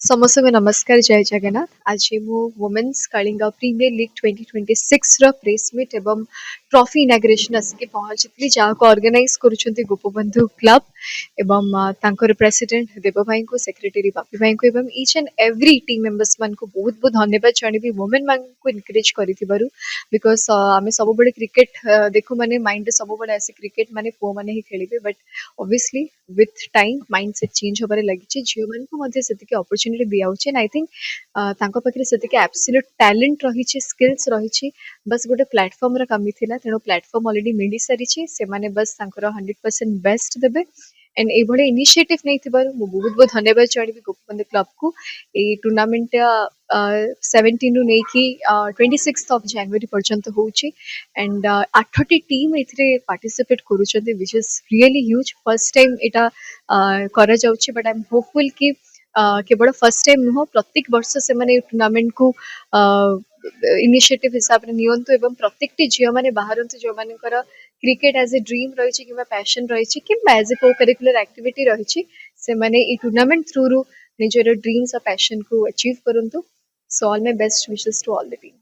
समस्त को नमस्कार जय जगन्नाथ आज मु वुमेन्स कलिंगा प्रीमियर लीग 2026 रो प्रेस मीट एवं ट्रॉफी इनाग्रेशन आसिक पहुंची जहाँ को ऑर्गेनाइज करुछंती गोपबंधु क्लब एवं तांकर प्रेसिडेंट देव भाई को सेक्रेटरी बापी भाई को एवं each and every team members मान को बहुत बहुत धन्यवाद जणबी वुमेन मान को इनकरेज करिथिबारु बिकॉज़ आमे सब बड़े क्रिकेट देखो माने माइंड सब बड़े ऐसे क्रिकेट माने पो माने ही खेलिबे but obviously with time mindset change होबारे लगी झील मान को अपॉर्चुनिटी दिया आई थिंक तांको पाखरे सेतिके एब्सोल्यूट टैलेंट रही स्किल्स रही बस गोटे प्लेटफॉर्म रा कमी थिला तेणु प्लेटफॉर्म ऑलरेडी मिली सारी से माने बस तांकर 100% बेस्ट देबे एंड ए भले इनिशिएटिव नहीं मु बहुत बहुत धन्यवाद जणबी गोपबंधु क्लब को ए टूर्नामेंट 17 रु नेकी 26 ऑफ जनवरी पर्यंत होची एंड 8टी टीम एथिरे पार्टिसिपेट करूछन्ते which is really huge first time एटा करा जाउची बट आई एम होपफुल कि केवल फर्स्ट टाइम नुह प्रत्येक वर्ष से माने टूर्नामेंट को इनिशिएटिव हिसाब रे नियंतु एवं प्रत्येक झील माने बाहरंतु जो मानकर क्रिकेट एज ए ड्रीम रही कि पैशन रही कि एज ए को करिकुलर एक्टिविटी रही से माने ई टूर्नामेंट थ्रू निजर ड्रीम्स और पैशन को अचीव करंतु so all my best wishes to all the team